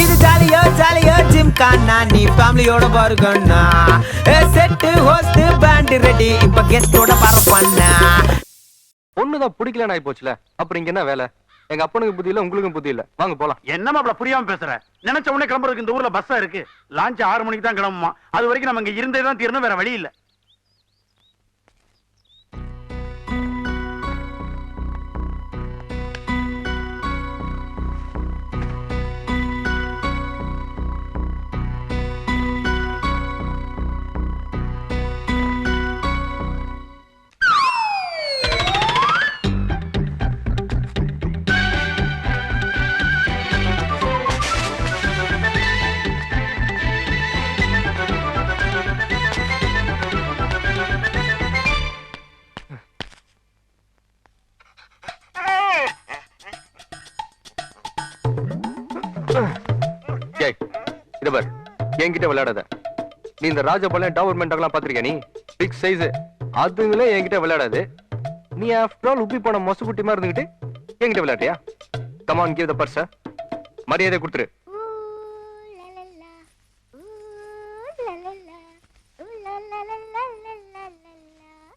இது ஜாலியோ ஜாலியோ ஜிம் கானா நீ ஃபேமிலியோட பாருங்கண்ணா செட் ஹோஸ்ட் பேண்ட் ரெடி இப்ப கெஸ்டோட பரப்பண்ணா பொண்ணுதான் பிடிக்கலன்னு ஆயி போச்சுல அப்புறம் இங்க என்ன வேலை எங்க அப்பனுக்கு புத்தி இல்ல உங்களுக்கும் புத்தி இல்ல வாங்க போலாம் என்ன மாப்ள புரியாம பேசுற நினைச்ச உடனே கிளம்புறதுக்கு இந்த ஊர்ல பஸ்ஸா இருக்கு லான்ச் 6 மணிக்கு தான் கிளம்புமா அது வரைக்கும் நம்ம இங்க இருந்தே தான் தீரணும் வேற வழி இல்ல இத பார் என்கிட்ட விளையாடாத நீ இந்த ராஜபாளையம் டவர்மெண்ட்லாம் பாத்திருக்க நீ பிக் சைஸ் அதுங்களே என்கிட்ட விளையாடாது நீ ஆஃப்டர் ஆல் உப்பி போன மொசக்குட்டி மாதிரி இருந்துகிட்டு என்கிட்ட விளையாட்டியா கமான் கிவ் த பர்ஸ் மரியாதை கொடுத்துரு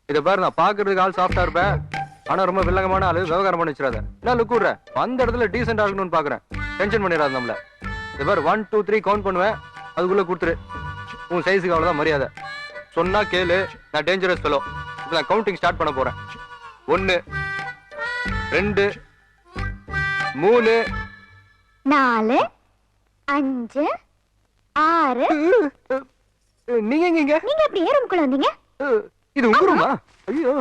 இத பாரு நான் பாக்குறதுக்கு ஆள் சாஃப்டா இருப்பேன் ஆனா ரொம்ப வில்லங்கமான ஆளு விவகாரம் பண்ணி வச்சிடாத நான் லுக் விடுறேன் அந்த இடத்துல டீசெண்டா இருக்கணும்னு பாக்குறேன் டென்ஷன் பண்ணிடாது நம்மள இத பாரு 1 2 3 கவுண்ட் பண்ணுவேன் அதுக்குள்ள கொடுத்துரு உன் சைஸுக்கு அவ்வளவுதான் மரியாதை சொன்னா கேளு நான் டேஞ்சரஸ் ஃபெலோ இப்போ நான் கவுண்டிங் ஸ்டார்ட் பண்ண போறேன் 1 2 3 4 5 6 நீங்க எங்க நீங்க எப்படி ரூமுக்குள்ள வந்தீங்க இது உங்க ரூமா ஐயோ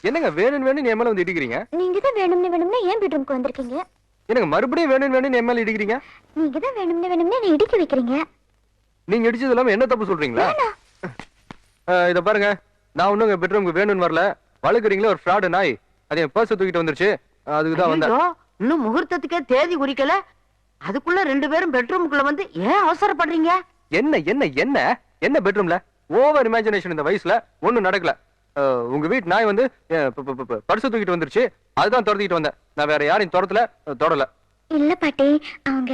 என்னங்க வேணும் வேணும் எம்எல்ஏ வந்து இடிக்கிறீங்க நீங்க தான் வேணும்னு ஏன் பெட்ரூம்க்கு வந்திருக்கீங்க எனக்கு மறுபடியும் வேணும் எம்எல்ஏ இடிக்கிறீங்க நீங்க தான் வேணும்னு என்ன இடிக்க வைக்கிறீங்க நீங்க இடிச்சது இல்லாம என்ன தப்பு சொல்றீங்களா இத பாருங்க நான் ஒண்ணும் உங்க பெட்ரூம்க்கு வேணும்னு வரல வழுக்குறீங்களே ஒரு ஃப்ராட் நாய் அது என் பர்ஸ் தூக்கிட்டு வந்துருச்சு அதுக்கு தான் வந்தேன் இன்னும் முகூர்த்தத்துக்கே தேதி குறிக்கல அதுக்குள்ள 2 பேரும் பெட்ரூமுக்குள்ள வந்து ஏன் அவசரப்படுறீங்க என்ன என்ன என்ன என்ன பெட்ரூம்ல ஓவர் இமேஜினேஷன் இந்த வயசுல ஒண்ணும் நடக்கல உங்க வீட்டு நாய் வந்து பர்ஸ் தூக்கிட்டு வந்துருச்சு அதுதான் துரத்திட்டு வந்தேன் நான் வேற யாரையும் துரத்துல தொடல இல்ல பாட்டி அவங்க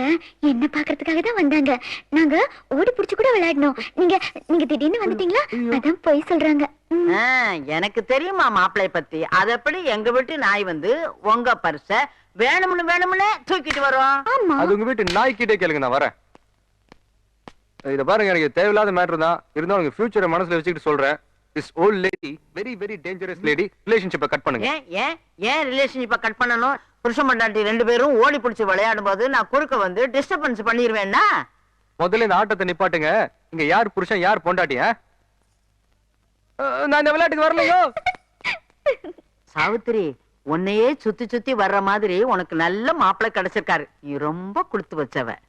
என்ன பாக்குறதுக்காக தான் வந்தாங்க நாங்க ஓடி புடிச்சு கூட விளையாடணும் நீங்க நீங்க திடீர்னு வந்துட்டீங்களா அதான் போய் சொல்றாங்க எனக்கு தெரியுமா மாப்பிளை பத்தி அது எப்படி எங்க வீட்டு நாய் வந்து உங்க பர்ஸ வேணும்னு தூக்கிட்டு வரும் அது உங்க வீட்டு நாய் கிட்டே கேளுங்க நான் வரேன் இத பாருங்க எனக்கு தேவையில்லாத மேட்டர் தான் இருந்தாலும் உங்க ஃபியூச்சரை மனசுல வச்சுக்கிட்டு சொல்றேன் this old lady very very dangerous lady relationship cut பண்ணுங்க ஏன் ரிலேஷன்ஷிப்பை கட் பண்ணணும் புருஷன் பொண்டாட்டி 2 பேரும் ஓடி பிடிச்சு விளையாடும் போது நான் குறுக்க வந்து டிஸ்டர்பன்ஸ் பண்ணிடுவேன்னா முதல்ல இந்த ஆட்டத்தை நிப்பாட்டுங்க இங்க யார் புருஷன் யார் பொண்டாட்டியா நான் இந்த விளையாட்டுக்கு வரலையோ சாவித்திரி உன்னையே சுத்தி சுத்தி வர்ற மாதிரி உனக்கு நல்ல மாப்பிள்ளை கிடைச்சிருக்காரு நீ ரொம்ப கொடுத்து வச்சவ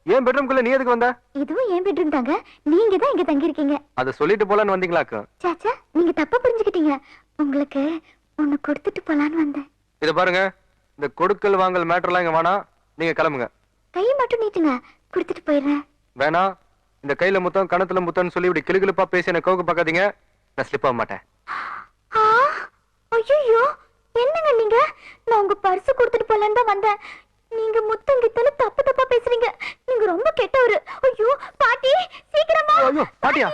ஏன் பெட்ரூம்க்குள்ள நீ எதுக்கு வந்த இதுவும் ஏன் பெட்ரூம் தாங்க நீங்க தான் இங்க தங்கி இருக்கீங்க அத சொல்லிட்டு போலான்னு வந்தீங்களாக்கு சாச்சா நீங்க தப்பா புரிஞ்சுக்கிட்டீங்க உங்களுக்கு ஒன்னு கொடுத்துட்டு போலான்னு வந்தேன் இத பாருங்க இந்த கொடுக்கல் வாங்கல் மேட்டர்லாம் இங்க வேணாம் நீங்க கிளம்புங்க கையை மட்டும் நீட்டுங்க கொடுத்துட்டு போயிடுறேன் வேணாம் இந்த கையில முத்தம் கணத்துல முத்தம்னு சொல்லி இப்படி கிளுகிளுப்பா பேசி என்ன கோக்கு பார்க்காதீங்க நான் ஸ்லிப் ஆக மாட்டேன் ஐயோ என்னங்க நீங்க நான் உங்க பர்ஸ் கொடுத்துட்டு போலான்னு தான் வந்தேன் நீங்க முத்தம் கித்தல தப்பு தப்பா பேசுறீங்க நீங்க ரொம்ப கெட்டவரு ஐயோ பாட்டி சீக்கிரமா ஐயோ பாட்டியா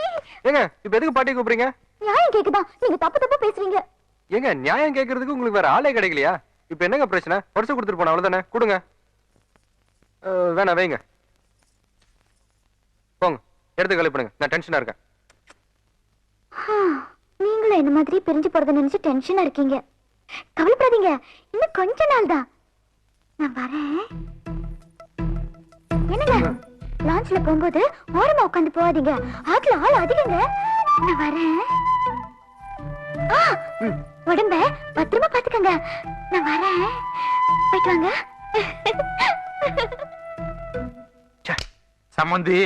ஏங்க இப்ப எதுக்கு பாட்டி கூப்பிடுறீங்க நியாயம் கேக்குதா நீங்க தப்பு தப்பா பேசுறீங்க ஏங்க நியாயம் கேக்குறதுக்கு உங்களுக்கு வேற ஆளே கிடைக்கலையா இப்ப என்னங்க பிரச்சனை பர்ஸ் கொடுத்துட்டு போன அவ்வளவுதானே கொடுங்க வேணா வைங்க போங்க எடுத்து காலி பண்ணுங்க, நான் டென்ஷனா இருக்கேன். நீங்களும் என்ன மாதிரி பிரிஞ்சு போறத நினைச்சு டென்ஷனா இருக்கீங்க. கவலைப்படாதீங்க, இன்னும் கொஞ்ச நாள் தான். நான் வரேன். என்னங்க லான்ச்ல போகும்போது ஓரமா உட்காந்து போகாதீங்க, ஆத்துல ஆள் அதிகங்க. நான் வரேன். உடம்ப பத்திரமா பாத்துக்கங்க. நான் வரேன், போயிட்டு வாங்க. சம்மந்தி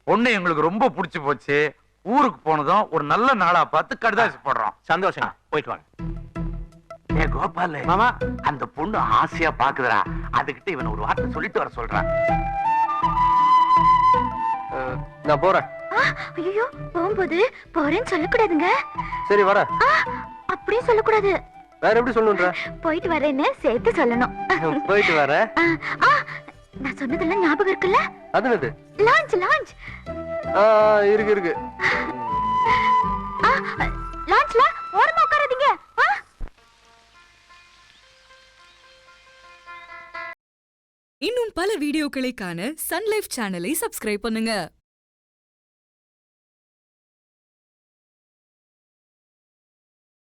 ஒண்ணு எங்களுக்கு ரொம்ப பிடிச்சு போச்சு. ஊருக்கு போனதும் ஒரு நல்ல நாளா பார்த்து கடுதாசி போடுறோம். சந்தோஷம், போயிட்டு வாங்க. ஏ கோபால் மாமா, அந்த பொண்ணு ஆசையா பாக்குறா, அதுகிட்ட இவன் ஒரு வார்த்தை சொல்லிட்டு வர சொல்றான். நான் போறேன். ஐயோ, போகும்போது போறேன்னு சொல்லக்கூடாதுங்க. சரி வர. அப்படியே சொல்லக்கூடாது. வேற எப்படி சொல்லணும்ன்ற? போயிட்டு வரேன்னு சேர்த்து சொல்லணும். போயிட்டு வர. நான் சொன்னதெல்லாம் ஞாபகம் இருக்குல்ல? அது என்னது? Launch launch. இருக்கு இருக்கு. லான்ச்ல ஓரமா உட்காராதீங்க. இன்னும் பல வீடியோக்களை காண சன் லைஃப் சேனலை சப்ஸ்கிரைப் பண்ணுங்க.